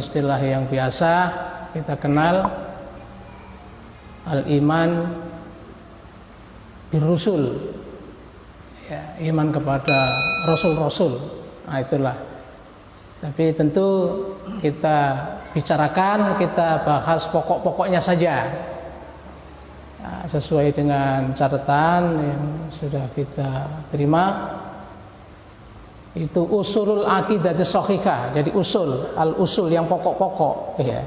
istilah yang biasa kita kenal, al-iman birrusul, ya, iman kepada rasul-rasul. Nah, itulah. Tapi tentu kita bicarakan, kita bahas pokok-pokoknya saja, nah, sesuai dengan catatan yang sudah kita terima. Itu usulul aqidati shahihah. Jadi al-usul yang pokok-pokok, ya.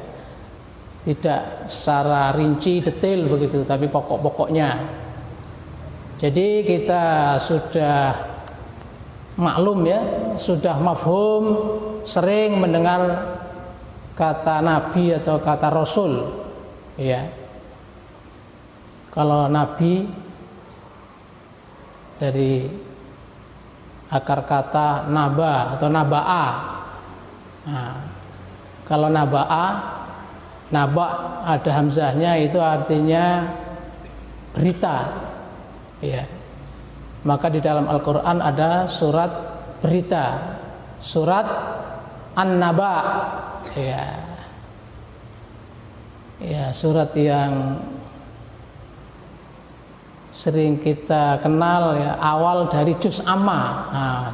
Tidak secara rinci detail begitu, tapi pokok-pokoknya. Jadi kita sudah maklum, ya, sudah mafhum, sering mendengar kata nabi atau kata rasul, ya. Kalau nabi dari akar kata naba atau naba'a. Nah, kalau naba'a, naba ada hamzahnya, itu artinya berita, ya. Maka di dalam Al-Quran ada surat berita, surat An-Naba, ya. Ya, surat yang sering kita kenal, ya, awal dari juz amma. Nah,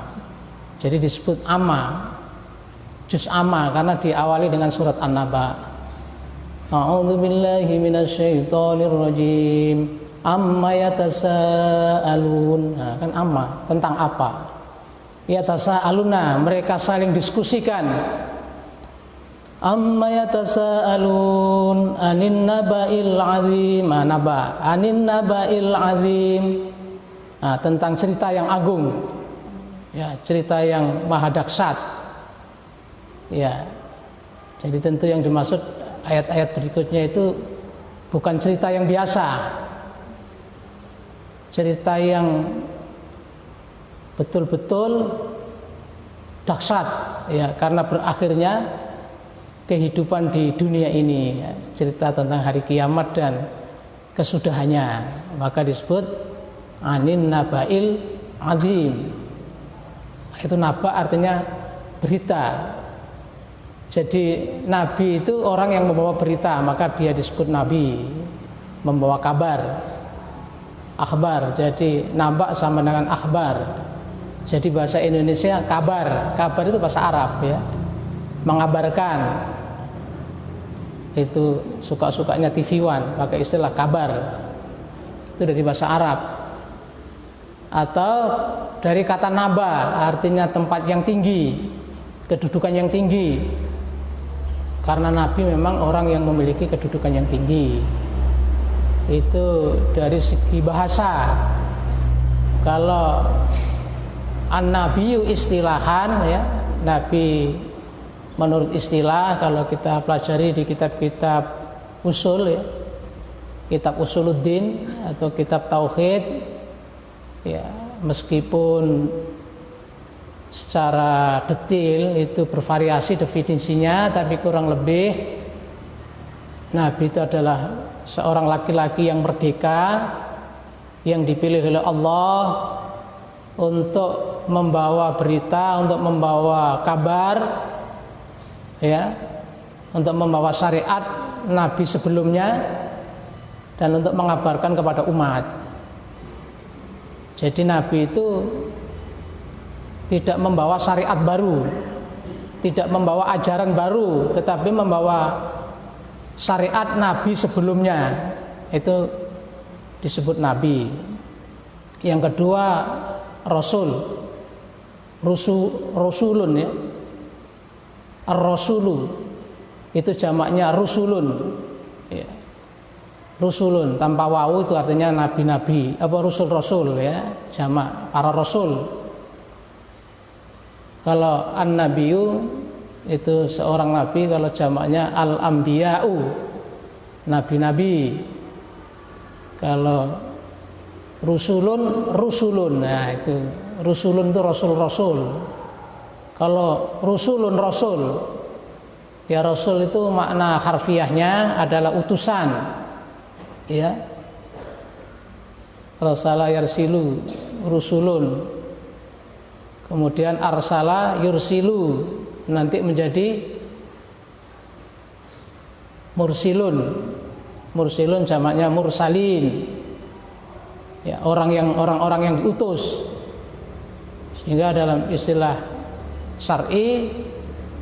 jadi disebut amma, juz amma, karena diawali dengan surat An-Naba. A'udzu billahi minasyaitonir rajim. Amma yatasaalun. Nah, kan amma, tentang apa? Yatasaaluna, mereka saling diskusikan. Amma yatasaalun anin naba'il azim. Naba, anin naba'il azim. Nah, tentang cerita yang agung, ya, cerita yang maha dahsyat, ya. Jadi tentu yang dimaksud ayat-ayat berikutnya itu bukan cerita yang biasa, cerita yang betul-betul dahsyat, ya, karena berakhirnya kehidupan di dunia ini, ya, cerita tentang hari kiamat dan kesudahannya, maka disebut anin naba'il azim. Itu naba artinya berita. Jadi nabi itu orang yang membawa berita, maka dia disebut nabi, membawa kabar, akhbar. Jadi naba sama dengan akhbar. Jadi bahasa Indonesia kabar, kabar itu bahasa Arab, ya, mengabarkan. Itu suka-sukanya TV One pakai istilah kabar, itu dari bahasa Arab. Atau dari kata naba, artinya tempat yang tinggi, kedudukan yang tinggi, karena nabi memang orang yang memiliki kedudukan yang tinggi. Itu dari segi bahasa. Kalau an-nabiyyu istilahan, ya, nabi menurut istilah, kalau kita pelajari di kitab-kitab usul, ya, kitab usuluddin atau kitab tauhid, ya, meskipun secara detail itu bervariasi definisinya, tapi kurang lebih nabi itu adalah seorang laki-laki yang merdeka, yang dipilih oleh Allah untuk membawa berita, untuk membawa kabar, ya, untuk membawa syariat nabi sebelumnya dan untuk mengabarkan kepada umat. Jadi nabi itu tidak membawa syariat baru, tidak membawa ajaran baru, tetapi membawa syariat nabi sebelumnya. Itu disebut nabi. Yang kedua rasul, rusulun, ya. Ar-rasulu itu jamaknya rusulun, ya. Rusulun tanpa wawu itu artinya nabi-nabi, apa rusul-rasul, ya, jamak para rasul. Kalau an-nabiyyu itu seorang nabi, kalau jamaknya al-anbiya'u, nabi-nabi. Kalau rusulun, nah itu rusulun itu rasul-rasul. Kalau rusulun rasul, ya, rasul itu makna harfiahnya adalah utusan, ya. Rasala yarsilu, rusulun. Kemudian arsala yursilu, nanti menjadi mursilun. Mursilun jamaknya mursalin. Ya, orang-orang yang diutus. Sehingga dalam istilah syar'i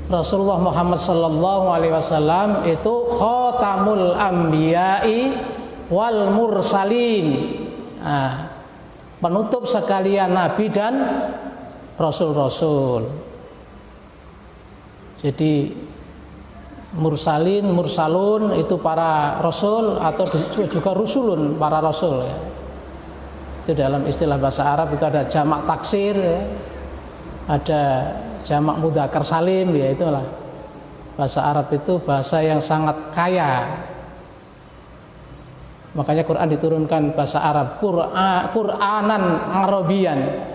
Rasulullah Muhammad sallallahu alaihi wasallam itu khatamul anbiya'i wal mursalin. Nah, penutup sekalian nabi dan rasul-rasul. Jadi mursalun itu para rasul, atau juga rusulun, para rasul ya. Itu dalam istilah bahasa Arab itu ada jamak taksir ya. Ada jamak mudzakkar salim ya, itulah. Bahasa Arab itu bahasa yang sangat kaya. Makanya Quran diturunkan bahasa Arab, Qur'anan Arabian.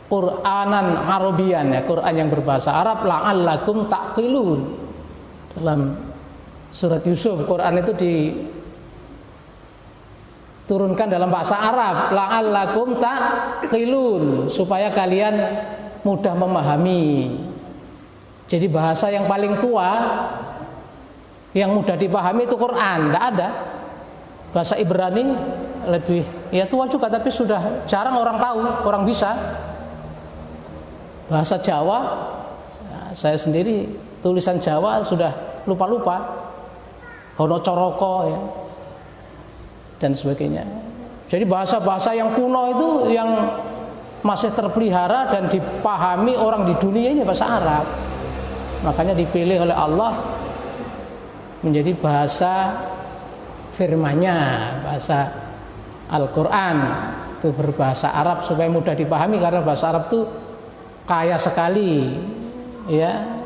Qur'anan Arabian ya, Quran yang berbahasa Arab, la'allakum ta'qilun. Dalam surat Yusuf, Quran itu diturunkan dalam bahasa Arab, la'allakum ta'qilun, supaya kalian mudah memahami. Jadi bahasa yang paling tua yang mudah dipahami itu Quran, tidak ada. Bahasa Ibrani lebih ya tua juga, tapi sudah jarang orang tahu, orang bisa. Bahasa Jawa, nah, saya sendiri tulisan Jawa sudah lupa-lupa, Hono Coroko ya, dan sebagainya. Jadi bahasa-bahasa yang kuno itu yang masih terpelihara dan dipahami orang di dunia ini bahasa Arab. Makanya dipilih oleh Allah menjadi bahasa firman-Nya, bahasa Al-Quran itu berbahasa Arab supaya mudah dipahami, karena bahasa Arab itu kaya sekali ya.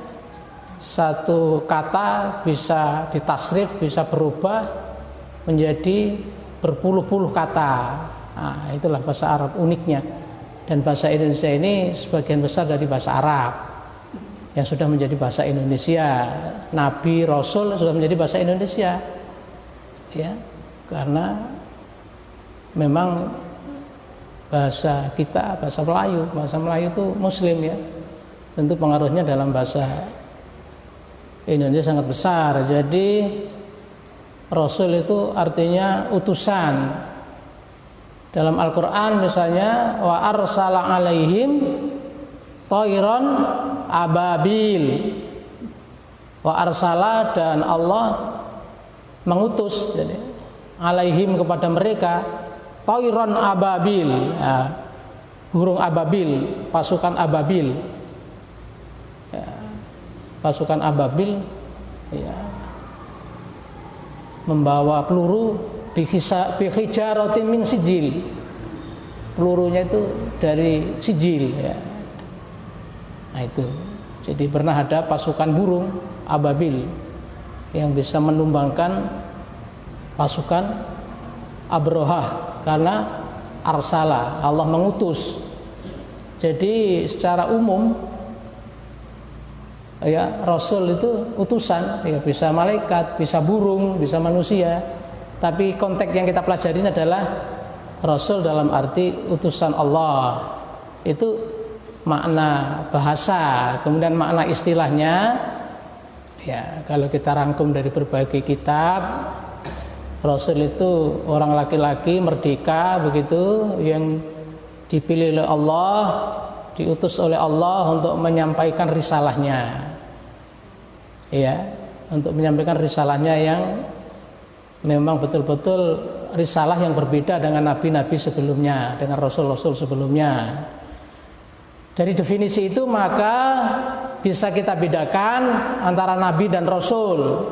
Satu kata bisa ditasrif, bisa berubah menjadi berpuluh-puluh kata. Nah, itulah bahasa Arab uniknya. Dan bahasa Indonesia ini sebagian besar dari bahasa Arab yang sudah menjadi bahasa Indonesia. Nabi, Rasul sudah menjadi bahasa Indonesia ya, karena memang bahasa kita bahasa Melayu itu Muslim ya, tentu pengaruhnya dalam bahasa Indonesia sangat besar. Jadi Rasul itu artinya utusan. Dalam Al-Quran misalnya, wa arsala alaihim thayran ababil. Wa arsala, dan Allah mengutus, jadi alaihim kepada mereka, thayran ababil ya, burung ababil, pasukan ababil ya, pasukan ababil ya, membawa peluru bihijaratin min sijil, pelurunya itu dari sijil ya. Nah itu, jadi pernah ada pasukan burung ababil yang bisa menumbangkan pasukan Abrahah, karena arsala, Allah mengutus. Jadi secara umum ya, Rasul itu utusan ya, bisa malaikat, bisa burung, bisa manusia. Tapi konteks yang kita pelajari adalah Rasul dalam arti utusan Allah. Itu makna bahasa. Kemudian makna istilahnya ya, kalau kita rangkum dari berbagai kitab, Rasul itu orang laki-laki merdeka begitu, yang dipilih oleh Allah, diutus oleh Allah untuk menyampaikan risalahnya ya, untuk menyampaikan risalahnya yang memang betul-betul risalah yang berbeda dengan nabi-nabi sebelumnya, dengan rasul-rasul sebelumnya. Dari definisi itu maka bisa kita bedakan antara nabi dan rasul.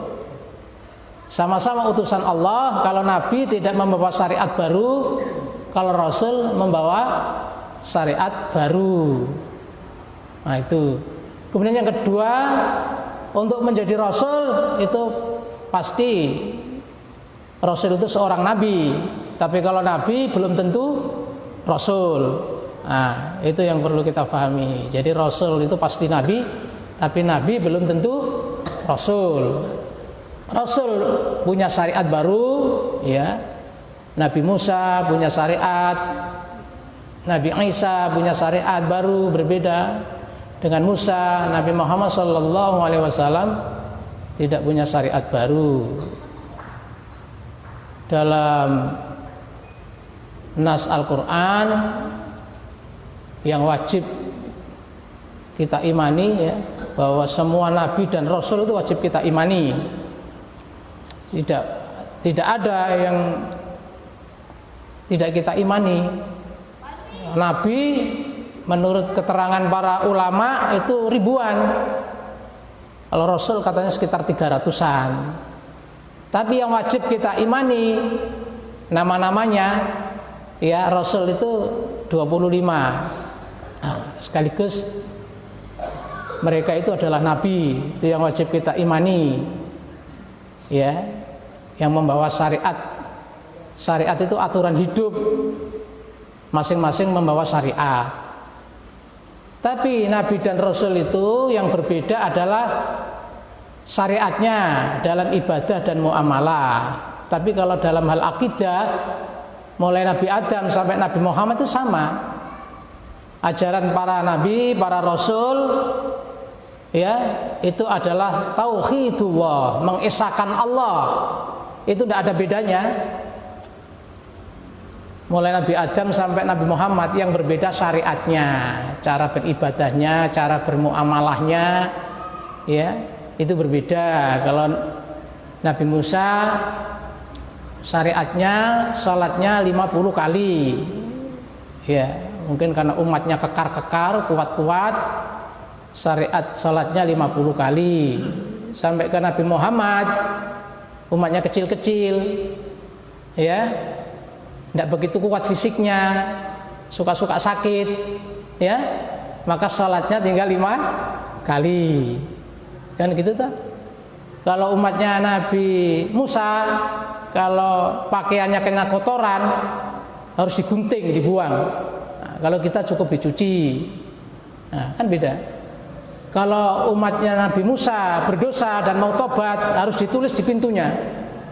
Sama-sama utusan Allah. Kalau nabi tidak membawa syariat baru, kalau rasul membawa syariat baru. Nah itu. Kemudian yang kedua, untuk menjadi rasul itu pasti rasul itu seorang nabi. Tapi kalau nabi belum tentu rasul. Nah, itu yang perlu kita pahami. Jadi rasul itu pasti nabi, tapi nabi belum tentu rasul. Rasul punya syariat baru ya. Nabi Musa punya syariat, Nabi Isa punya syariat baru berbeda dengan Musa. Nabi Muhammad SAW tidak punya syariat baru. Dalam nas Al-Quran yang wajib kita imani ya, bahwa semua nabi dan rasul itu wajib kita imani. Tidak ada yang tidak kita imani. Nabi menurut keterangan para ulama itu ribuan. Kalau rasul katanya sekitar 300-an. Tapi yang wajib kita imani nama-namanya ya, rasul itu 25. Nah, sekaligus mereka itu adalah nabi, itu yang wajib kita imani. Ya, yang membawa syariat. Syariat itu aturan hidup. Masing-masing membawa syariat. Tapi nabi dan rasul itu yang berbeda adalah syariatnya dalam ibadah dan muamalah. Tapi kalau dalam hal akidah, mulai Nabi Adam sampai Nabi Muhammad itu sama. Ajaran para nabi, para rasul ya, itu adalah tauhidullah, mengesahkan Allah. Itu tidak ada bedanya. Mulai Nabi Adam sampai Nabi Muhammad, yang berbeda syariatnya, cara beribadahnya, cara bermuamalahnya, ya, itu berbeda. Kalau Nabi Musa syariatnya, salatnya 50 kali, ya, mungkin karena umatnya kekar-kekar, kuat-kuat, syariat salatnya 50 kali. Sampai ke Nabi Muhammad, umatnya kecil-kecil, ya, tidak begitu kuat fisiknya, suka-suka sakit, ya, maka salatnya tinggal 5 kali, kan gitu tuh. Kalau umatnya Nabi Musa, kalau pakaiannya kena kotoran harus digunting, dibuang. Nah, kalau kita cukup dicuci, nah, kan beda. Kalau umatnya Nabi Musa berdosa dan mau tobat, harus ditulis di pintunya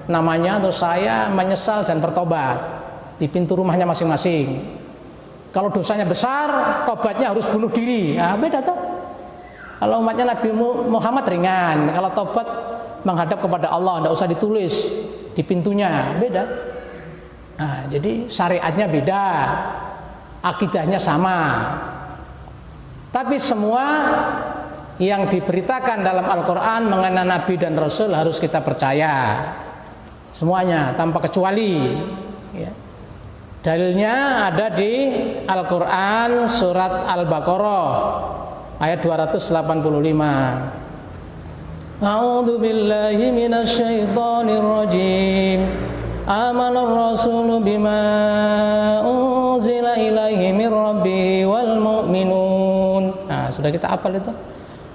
namanya, terus saya menyesal dan bertobat, di pintu rumahnya masing-masing. Kalau dosanya besar, tobatnya harus bunuh diri. Nah, beda tuh. Kalau umatnya Nabi Muhammad ringan, kalau tobat menghadap kepada Allah, tidak usah ditulis di pintunya, beda. Nah, jadi syariatnya beda, akidahnya sama. Tapi semua yang diberitakan dalam Al-Quran mengenai Nabi dan Rasul harus kita percaya, semuanya tanpa kecuali, ya. Dalilnya ada di Al-Quran surat Al-Baqarah ayat 285. A'udzu billahi minasy syaithanir rajim. Amanar rasulu bima unzila ilaihi mir rabbihi wal mu'minun. Nah, sudah kita hafal itu.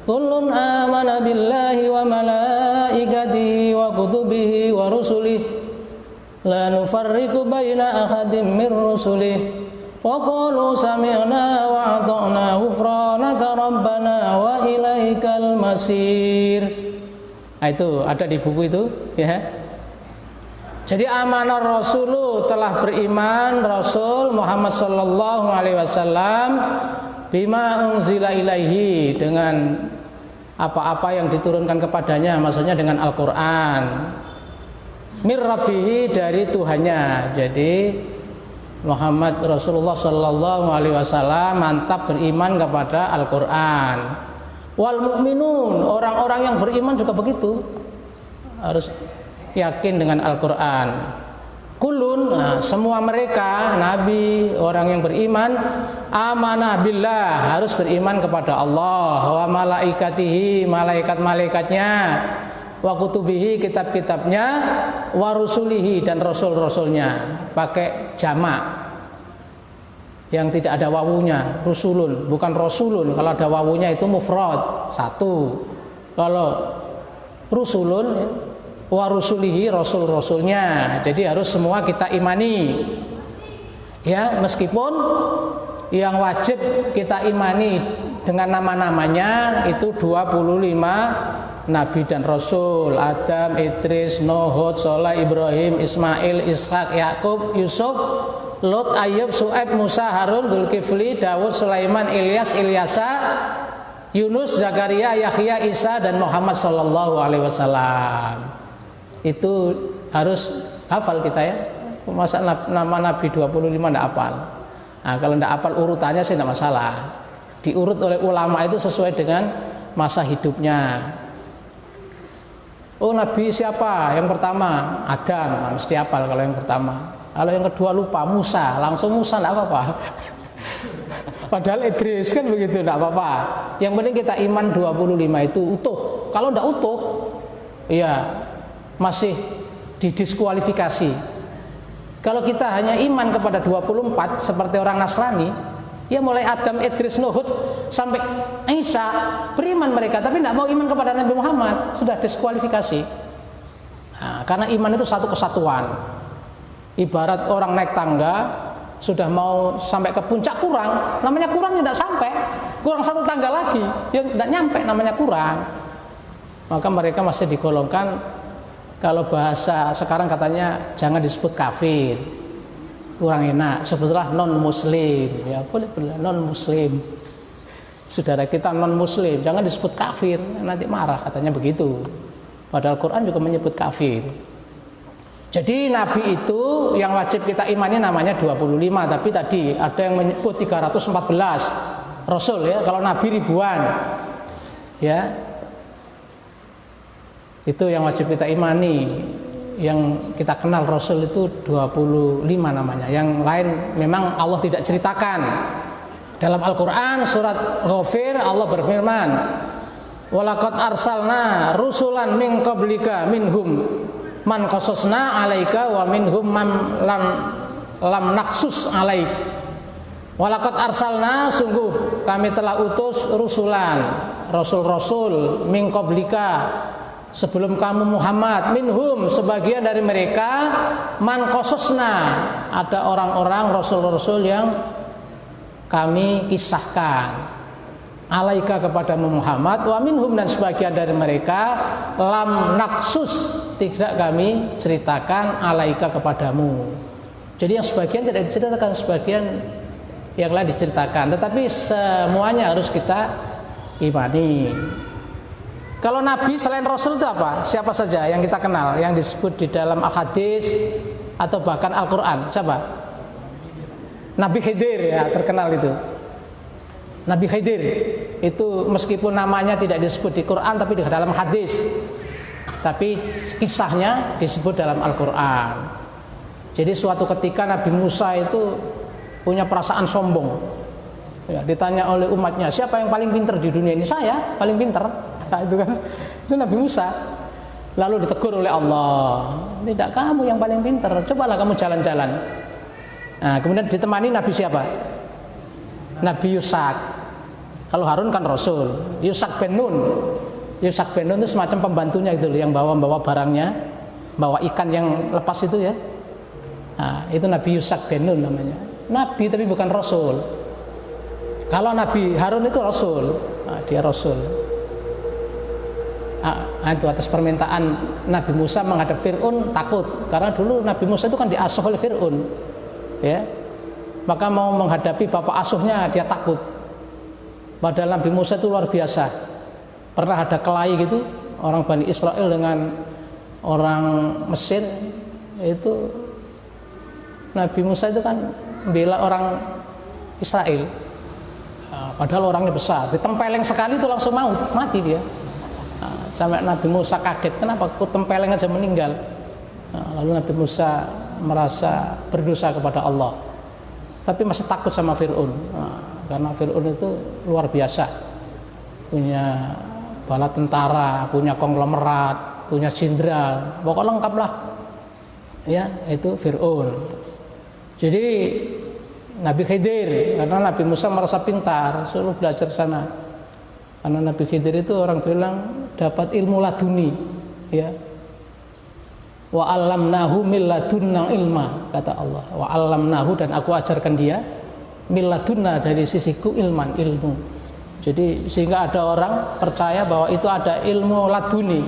Kullun amana billahi wa malaikatihi wa kutubihi wa rusulihi la nufarriqu baina ahadin min rusulih wa qalu sami'na wa ata'na ghufranaka rabbana wa ilaikal masir. Nah, itu ada di buku itu, ya. Jadi amanah Rasulu, telah beriman Rasul Muhammad sallallahu alaihi wasallam bima unzila ilaihi, dengan apa-apa yang diturunkan kepadanya, maksudnya dengan Al-Qur'an. Mir rabbihi, dari Tuhannya. Jadi Muhammad Rasulullah sallallahu alaihi wasallam mantap beriman kepada Al-Qur'an. Wal mu'minun, orang-orang yang beriman juga begitu, harus yakin dengan Al-Qur'an. Kulun, nah, semua mereka nabi, orang yang beriman, amanah billah, harus beriman kepada Allah, wa malaikatihi, malaikat-malaikatnya, wa kutubihi, kitab-kitabnya, wa rusulihi, dan rasul-rasulnya. Pakai jamak yang tidak ada wawunya, rusulun, bukan rasulun. Kalau ada wawunya itu mufrad, satu. Kalau rusulun, wa rusulihi, rasul-rasulnya. Jadi harus semua kita imani, ya, meskipun yang wajib kita imani dengan nama-namanya itu 25 Nabi dan Rasul: Adam, Idris, Nuh, Hud, Shalih, Ibrahim, Ismail, Ishak, Yakub, Yusuf, Lut, Ayub, Su'aib, Musa, Harun, Dzulkifli, Dawud, Sulaiman, Ilyas, Ilyasa, Yunus, Zakaria, Yahya, Isa dan Muhammad sallallahu alaihi wasallam. Itu harus hafal kita ya. Masa nama Nabi 25 enggak hafal. Nah, kalau enggak hafal urutannya sih enggak masalah. Diurut oleh ulama itu sesuai dengan masa hidupnya. Oh, Nabi siapa? Yang pertama Adam, mesti hafal kalau yang pertama. Kalau yang kedua lupa, Musa, langsung Musa enggak apa-apa. Padahal Idris kan begitu, enggak apa-apa. Yang penting kita iman 25 itu utuh. Kalau enggak utuh, iya masih didiskualifikasi. Kalau kita hanya iman kepada 24 seperti orang Nasrani, ya mulai Adam, Idris, Nuh sampai Isa beriman mereka, tapi enggak mau iman kepada Nabi Muhammad, sudah diskualifikasi. Nah, karena iman itu satu kesatuan. Ibarat orang naik tangga, sudah mau sampai ke puncak kurang, namanya kurang tidak sampai, kurang satu tangga lagi, ya tidak nyampe, namanya kurang. Maka mereka masih digolongkan, kalau bahasa sekarang katanya jangan disebut kafir, kurang enak, sebetulnya non muslim, ya boleh non muslim. Saudara kita non muslim, jangan disebut kafir, nanti marah katanya begitu. Padahal Quran juga menyebut kafir. Jadi Nabi itu yang wajib kita imani namanya 25, tapi tadi ada yang menyebut 314 Rasul ya, kalau Nabi ribuan ya. Itu yang wajib kita imani. Yang kita kenal Rasul itu 25 namanya. Yang lain memang Allah tidak ceritakan. Dalam Al-Quran surat Ghafir Allah berfirman, walaqad arsalna rusulan min qablika minhum man qasasna alaika wa minhum man lam naksus alaik. Walaqad arsalna, sungguh kami telah utus rusulan, rasul-rasul min qablika, sebelum kamu Muhammad, minhum, sebagian dari mereka, man qasasna, ada orang-orang rasul-rasul yang kami kisahkan, alaika kepadamu Muhammad, wa minhum, dan sebagian dari mereka, lam naksus, tidak kami ceritakan, alaika kepadamu. Jadi yang sebagian tidak diceritakan, sebagian yang lain diceritakan, tetapi semuanya harus kita imani. Kalau Nabi selain Rasul itu apa? Siapa saja yang kita kenal, yang disebut di dalam Al-Hadis atau bahkan Al-Quran? Siapa? Nabi Khidir ya, terkenal itu. Nabi Khidir itu meskipun namanya tidak disebut di Quran tapi di dalam hadis, tapi kisahnya disebut dalam Al-Quran. Jadi suatu ketika Nabi Musa itu punya perasaan sombong ya, ditanya oleh umatnya, siapa yang paling pintar di dunia ini? Saya paling pintar. Nah, itu kan, itu Nabi Musa. Lalu ditegur oleh Allah, tidak, kamu yang paling pintar, cobalah kamu jalan-jalan. Nah, kemudian ditemani Nabi siapa? Nabi Yusak. Kalau Harun kan Rasul. Yusak bin Nun. Yusak bin Nun itu semacam pembantunya itu, yang bawa barangnya, bawa ikan yang lepas itu ya. Nah, itu Nabi Yusak bin Nun namanya. Nabi tapi bukan Rasul. Kalau Nabi Harun itu Rasul. Nah, dia Rasul. Itu atas permintaan Nabi Musa menghadap Fir'aun, takut karena dulu Nabi Musa itu kan diasuh oleh Fir'aun ya, maka mau menghadapi bapak asuhnya dia takut. Padahal Nabi Musa itu luar biasa. Pernah ada kelahi gitu orang Bani Israel dengan orang Mesir, itu Nabi Musa itu kan bela orang Israel, padahal orangnya besar, ditempeleng sekali itu langsung mati dia. Sampai Nabi Musa kaget, kenapa kok tempeleng aja meninggal. Lalu Nabi Musa merasa berdosa kepada Allah, tapi masih takut sama Fir'aun, karena Fir'aun itu luar biasa, punya bala tentara, punya konglomerat, punya jenderal, pokoknya lengkap lah ya, itu Fir'aun. Jadi Nabi Khidir, karena Nabi Musa merasa pintar, suruh belajar sana. Karena Nabi Khidir itu orang bilang dapat ilmu laduni ya. Wa 'allamnahu min ladunna ilma, kata Allah. Wa 'allamnahu, dan aku ajarkan dia min ladunna, dari sisiku, ilman, ilmu. Jadi sehingga ada orang percaya bahwa itu ada ilmu laduni.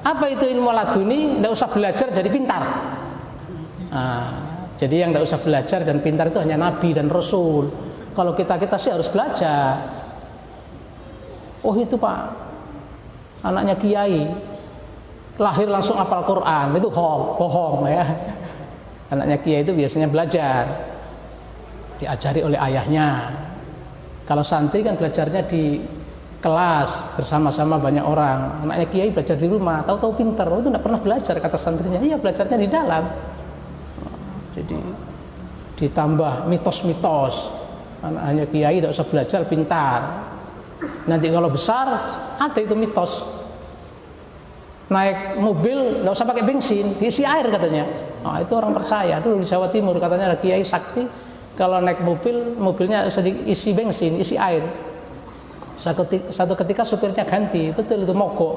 Apa itu ilmu laduni? Tidak usah belajar jadi pintar. Jadi yang tidak usah belajar dan pintar itu hanya Nabi dan Rasul. Kalau kita sih harus belajar. Oh itu Pak, anaknya kiai, lahir langsung hafal Quran, itu bohong ya. Anaknya kiai itu biasanya belajar, diajari oleh ayahnya. Kalau santri kan belajarnya di kelas bersama-sama banyak orang. Anaknya kiai belajar di rumah, tahu-tahu pinter. Oh, itu tidak pernah belajar, kata santrinya. Iya, belajarnya di dalam. Jadi ditambah mitos-mitos, anaknya kiai tidak usah belajar, pintar. Nanti kalau besar ada itu mitos, naik mobil tidak usah pakai bensin, diisi air katanya. Nah, itu orang percaya. Dulu di Jawa Timur katanya ada kiai sakti, kalau naik mobil, mobilnya usah diisi bensin, isi air. Satu ketika supirnya ganti, betul itu mogok.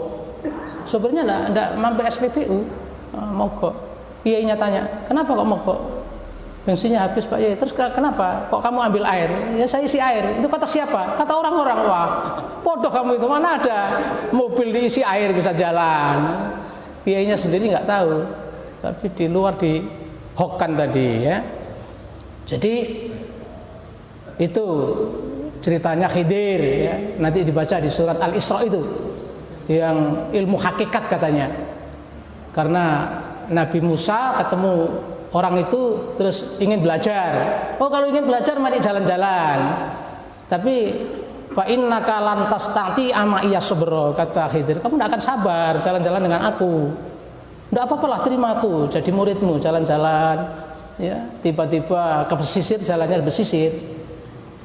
Supirnya tidak mampir SPBU, mogok. Kiainya tanya, kenapa kok mogok? Bensinnya habis Pak Yai. Terus kenapa? Kok kamu ambil air? Ya saya isi air. Itu kata siapa? Kata orang-orang. Wah, bodoh kamu itu, mana ada mobil diisi air bisa jalan. Kiainya sendiri nggak tahu, tapi di luar dihokkan tadi ya. Jadi itu ceritanya Khidir ya. Nanti dibaca di surat Al-Isra itu, yang ilmu hakikat katanya. Karena Nabi Musa ketemu orang itu terus ingin belajar. Oh, kalau ingin belajar mari jalan-jalan. Tapi fa innaka lan tastati ama iya sabra, kata Khidir, kamu tidak akan sabar jalan-jalan dengan aku. Tidak apa-apalah, terima aku jadi muridmu, jalan-jalan ya. Tiba-tiba ke pesisir, jalannya pesisir.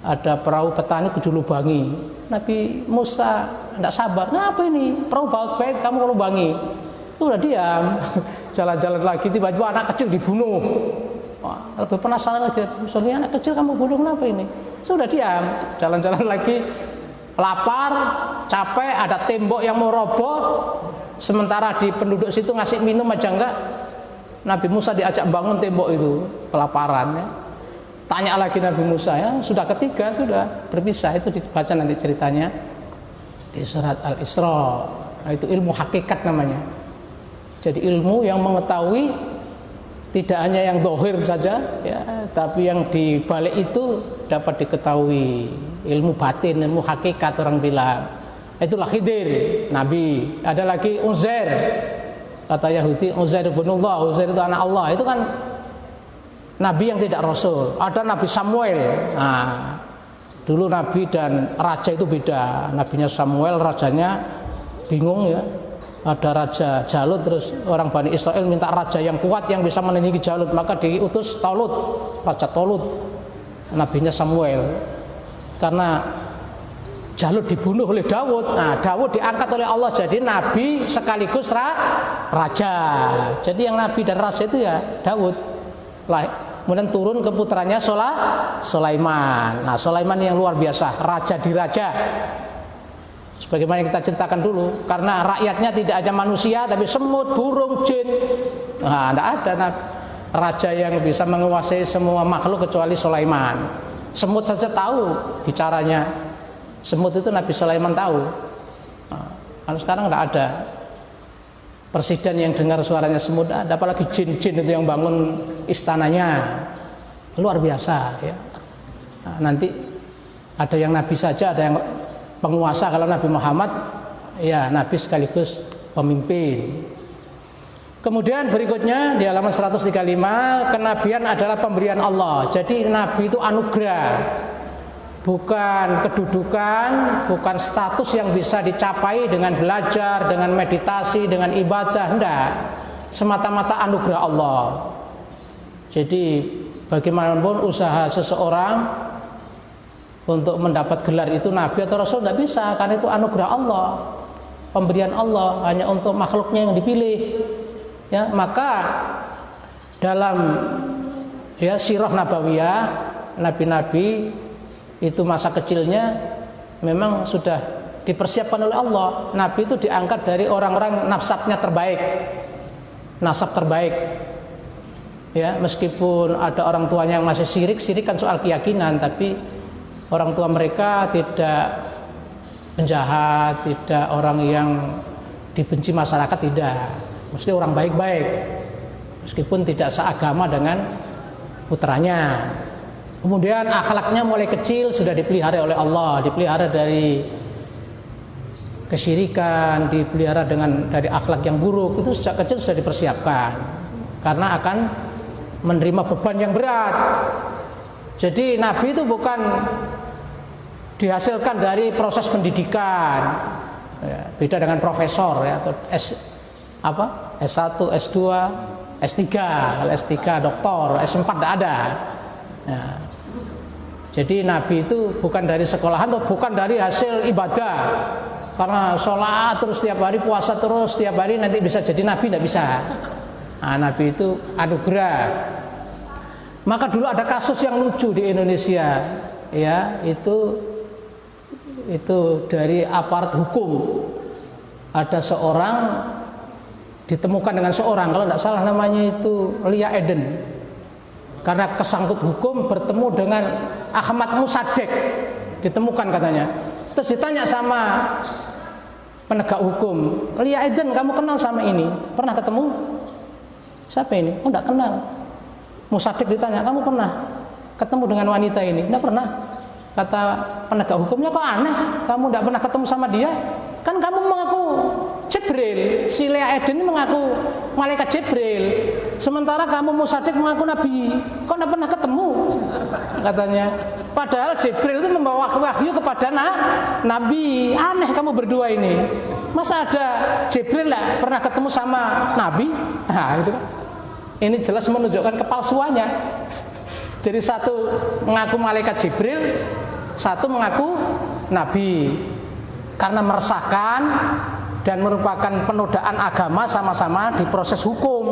Ada perahu petani 7 lubangi. Nabi Musa tidak sabar. Kenapa ini? Perahu baik kamu kalau lubangi. Udah diam, jalan-jalan lagi, tiba-tiba anak kecil dibunuh. Wah, lebih penasaran lagi, soalnya anak kecil kamu bunuh kenapa ini? Sudah diam, jalan-jalan lagi, lapar, capek, ada tembok yang mau roboh, sementara di penduduk situ ngasih minum aja enggak. Nabi Musa diajak bangun tembok itu, kelaparan ya. Tanya lagi Nabi Musa ya, sudah ketiga, sudah berpisah. Itu dibaca nanti ceritanya di surat Al-Isra. Nah, itu ilmu hakikat namanya. Jadi ilmu yang mengetahui tidak hanya yang dohir saja ya, tapi yang di balik itu dapat diketahui. Ilmu batin, ilmu hakikat orang bilang. Itulah Khidir, Nabi. Ada lagi Uzair, kata Yahudi, Uzair bin Allah, Uzair itu anak Allah. Itu kan Nabi yang tidak Rasul. Ada Nabi Samuel. Nah, dulu Nabi dan Raja itu beda. Nabinya Samuel, rajanya bingung ya. Ada Raja Jalut, terus orang Bani Israel minta raja yang kuat yang bisa menandingi Jalut, maka diutus Talut, Raja Talut, nabinya Samuel. Karena Jalut dibunuh oleh Daud, nah Daud diangkat oleh Allah jadi nabi sekaligus raja. Jadi yang nabi dan raja itu ya Daud. Kemudian turun ke putranya Sulaiman. Nah, Sulaiman yang luar biasa, raja di raja. Sebagaimana yang kita ceritakan dulu, karena rakyatnya tidak hanya manusia tapi semut, burung, jin. Nah, tidak ada raja yang bisa menguasai semua makhluk kecuali Sulaiman. Semut saja tahu bicaranya. Semut itu Nabi Sulaiman tahu. Nah, kalau sekarang tidak ada presiden yang dengar suaranya semut, ada apalagi jin-jin itu yang bangun istananya. Luar biasa ya. Nah, nanti ada yang nabi saja, ada yang penguasa. Kalau Nabi Muhammad ya nabi sekaligus pemimpin. Kemudian berikutnya di halaman 135, kenabian adalah pemberian Allah. Jadi nabi itu anugerah, bukan kedudukan, bukan status yang bisa dicapai dengan belajar, dengan meditasi, dengan ibadah. Enggak, semata-mata anugerah Allah. Jadi bagaimanapun usaha seseorang untuk mendapat gelar itu nabi atau rasul tidak bisa, karena itu anugerah Allah, pemberian Allah, hanya untuk makhluknya yang dipilih ya. Maka dalam ya sirah nabawiyah, nabi-nabi itu masa kecilnya memang sudah dipersiapkan oleh Allah. Nabi itu diangkat dari orang-orang nasabnya terbaik, nasab terbaik ya. Meskipun ada orang tuanya yang masih syirik kan soal keyakinan, tapi orang tua mereka tidak penjahat, tidak orang yang dibenci masyarakat, tidak. Mesti orang baik-baik, meskipun tidak seagama dengan putranya. Kemudian akhlaknya mulai kecil sudah dipelihara oleh Allah, dipelihara dari kesyirikan, dipelihara dari akhlak yang buruk, itu sejak kecil sudah dipersiapkan karena akan menerima beban yang berat. Jadi Nabi itu bukan dihasilkan dari proses pendidikan, ya, beda dengan profesor ya, atau S1, S2, S3. Kalau S3 doktor, S4 tidak ada ya. Jadi Nabi itu bukan dari sekolahan atau bukan dari hasil ibadah, karena sholat terus setiap hari, puasa terus setiap hari nanti bisa jadi Nabi, tidak bisa. Nah, Nabi itu anugerah. Maka dulu ada kasus yang lucu di Indonesia ya, itu dari aparat hukum. Ada seorang ditemukan dengan seorang, kalau tidak salah namanya itu Lia Eden, karena kesangkut hukum bertemu dengan Ahmad Musaddiq, ditemukan katanya. Terus ditanya sama penegak hukum, Lia Eden, kamu kenal sama ini? Pernah ketemu? Siapa ini? Oh, tidak kenal. Musaddiq ditanya, kamu pernah ketemu dengan wanita ini? Tidak pernah. Kata penegak hukumnya, kok aneh, kamu tidak pernah ketemu sama dia? Kan kamu mengaku Jibril, si Lia Eden ini mengaku malaikat Jibril, sementara kamu Musaddiq mengaku Nabi, kok tidak pernah ketemu? Katanya, padahal Jibril itu membawa wahyu kepada Nabi. Aneh kamu berdua ini, masa ada Jibril lah pernah ketemu sama Nabi? Nah, itu kan. Ini jelas menunjukkan kepalsuannya. Jadi satu mengaku malaikat Jibril, satu mengaku Nabi, karena meresahkan dan merupakan penodaan agama, sama-sama diproses hukum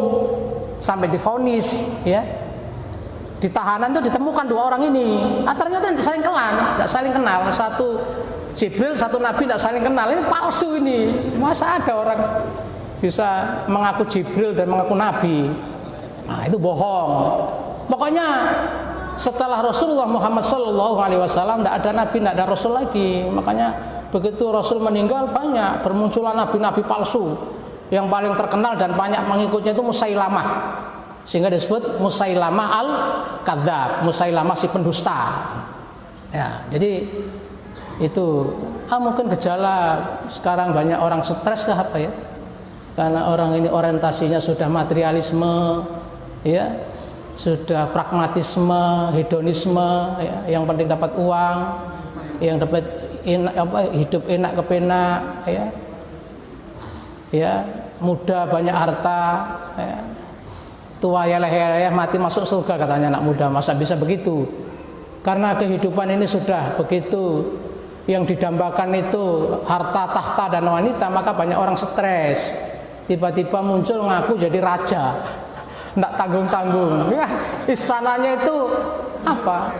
sampai divonis ya. Di tahanan itu ditemukan dua orang ini. Ternyata tidak saling kenal. Satu Jibril, satu Nabi, tidak saling kenal. Ini palsu ini. Masa ada orang bisa mengaku Jibril dan mengaku Nabi? Nah, itu bohong. Pokoknya setelah Rasulullah Muhammad SAW tidak ada Nabi, tidak ada Rasul lagi. Makanya begitu Rasul meninggal, banyak bermunculan nabi-nabi palsu. Yang paling terkenal dan banyak mengikutnya itu Musailamah, sehingga disebut Musailamah al-Kadzdzab, Musailamah si pendusta ya. Jadi itu mungkin gejala sekarang banyak orang stres kah apa ya, karena orang ini orientasinya sudah materialisme ya, sudah pragmatisme, hedonisme ya, yang penting dapat uang, yang dapat hidup enak kepenak ya, muda banyak harta ya. Tua ya mati masuk surga katanya anak muda. Masa bisa begitu? Karena kehidupan ini sudah begitu, yang didambakan itu harta, tahta dan wanita, maka banyak orang stres. Tiba-tiba muncul ngaku jadi raja, nggak tanggung-tanggung ya, istananya itu apa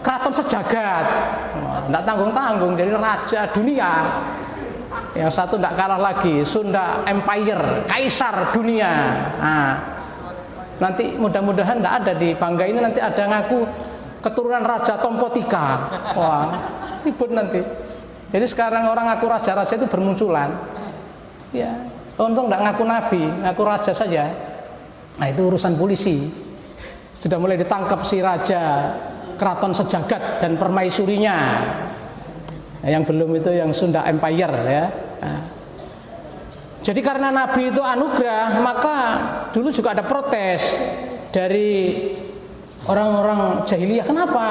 keraton sejagat, nggak tanggung-tanggung jadi raja dunia. Yang satu tidak kalah lagi, Sunda Empire, kaisar dunia. Nah, nanti mudah-mudahan tidak ada di Bangga ini, nanti ada ngaku keturunan Raja Tompotika. Wah, ribut nanti. Jadi sekarang orang ngaku raja-raja itu bermunculan ya. Untung tidak ngaku nabi, ngaku raja saja. Nah, itu urusan polisi. Sudah mulai ditangkap si raja keraton sejagat dan permaisurinya. Yang belum itu yang Sunda Empire ya. Nah, jadi karena Nabi itu anugerah, maka dulu juga ada protes dari orang-orang jahiliyah. Kenapa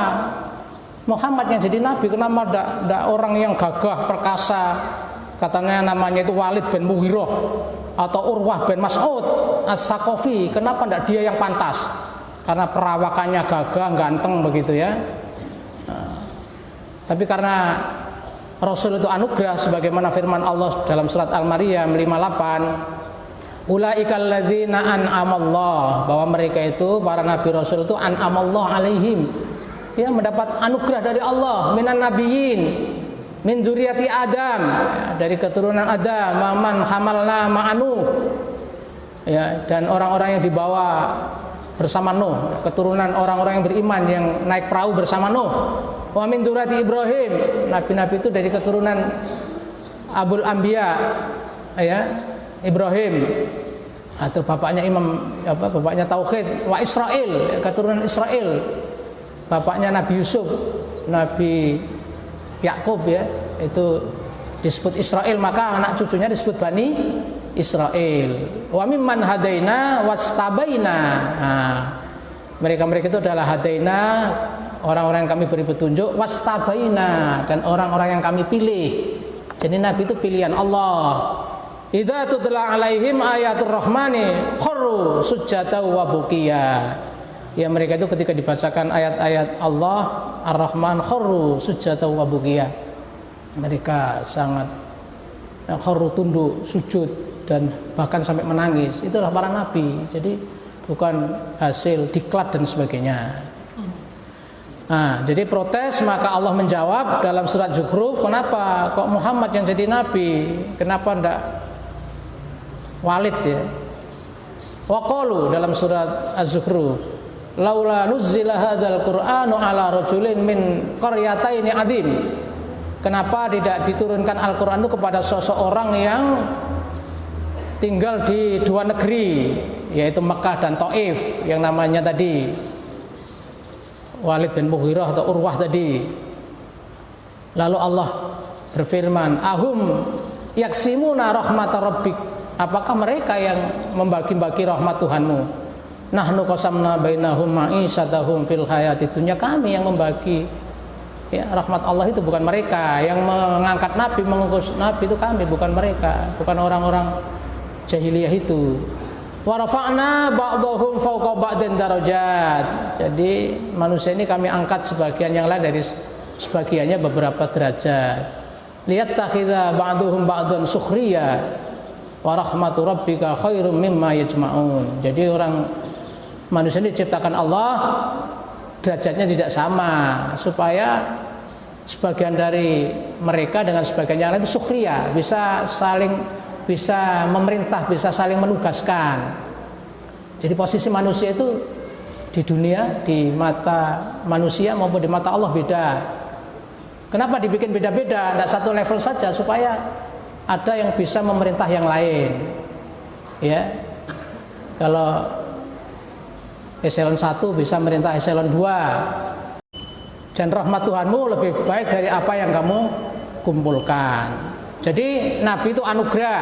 Muhammad yang jadi Nabi, kenapa tidak orang yang gagah perkasa? Katanya namanya itu Walid bin Mughirah atau Urwah bin Mas'ud As-Saqafi. Kenapa tidak dia yang pantas? Karena perawakannya gagah, ganteng begitu ya. Nah, tapi karena Rasul itu anugerah, sebagaimana firman Allah dalam surat Al-Maryam 58, ulaikal ladzina an'amallah, bahwa mereka itu para nabi rasul itu an'amallah alaihim, ya, mendapat anugerah dari Allah, minan nabiyyin min dzurriyyati Adam, ya, dari keturunan Adam, maman hamalna ma'anu, ya, dan orang-orang yang dibawa bersama Nuh, keturunan orang-orang yang beriman yang naik perahu bersama Nuh. Wa min dzurriyyati Ibrahim, nabi-nabi itu dari keturunan Abul Anbiya ya, Ibrahim, atau bapaknya bapaknya tauhid. Wa Israil, keturunan Israel, bapaknya Nabi Yusuf, Nabi Yakub ya, itu disebut Israel, maka anak cucunya disebut Bani Israel. Wa mimman hadaina wastabaina. Nah, mereka itu adalah hadaina, orang-orang yang kami beri petunjuk, wastabaina, dan orang-orang yang kami pilih. Jadi Nabi itu pilihan Allah. Idza tutla alaihim ayatul rahmani kharru sujada wa bukiya. Ya, mereka itu ketika dibacakan ayat-ayat Allah Ar-Rahman kharru sujada wa bukiya. Mereka sangat kharru, tunduk, sujud, dan bahkan sampai menangis. Itulah para nabi. Jadi bukan hasil diklat dan sebagainya. Nah, jadi protes, maka Allah menjawab dalam surat Zukhruf, kenapa kok Muhammad yang jadi nabi? Kenapa enggak Walid ya? Wa qalu dalam surat Az-Zukhruf, laula nuzzila hadzal qur'anu ala rajulin min qaryataini adzim. Kenapa tidak diturunkan Al-Qur'an itu kepada seseorang yang tinggal di dua negeri, yaitu Mekah dan Taif, yang namanya tadi Walid bin Mughirah atau Urwah tadi. Lalu Allah berfirman, ahum yaksimuna rahmatar rabbik. Apakah mereka yang membagi-bagi rahmat Tuhanmu? Nahnu qasamna bainahum ma'isyatahum fil hayatid dunya. Kami yang membagi ya rahmat Allah, itu bukan mereka. Yang mengangkat nabi, mengutus nabi itu kami, bukan mereka, bukan orang-orang jahiliyah itu. Wa rafa'na ba'dahum fawqa ba'din darajat. Jadi manusia ini kami angkat sebagian yang lain dari sebagiannya beberapa derajat. Liyattakhidha ba'duhum ba'dan sukhriya wa rahmatu rabbika khairum mimma yajma'un. Jadi orang manusia ini diciptakan Allah, derajatnya tidak sama, supaya sebagian dari mereka dengan sebagian yang lain itu sukhriya, bisa memerintah, bisa saling menugaskan. Jadi posisi manusia itu di dunia, di mata manusia maupun di mata Allah beda. Kenapa dibikin beda-beda? Tidak satu level saja, supaya ada yang bisa memerintah yang lain. Ya, kalau eselon 1 bisa merintah eselon 2. Dan rahmat Tuhanmu lebih baik dari apa yang kamu kumpulkan. Jadi Nabi itu anugerah.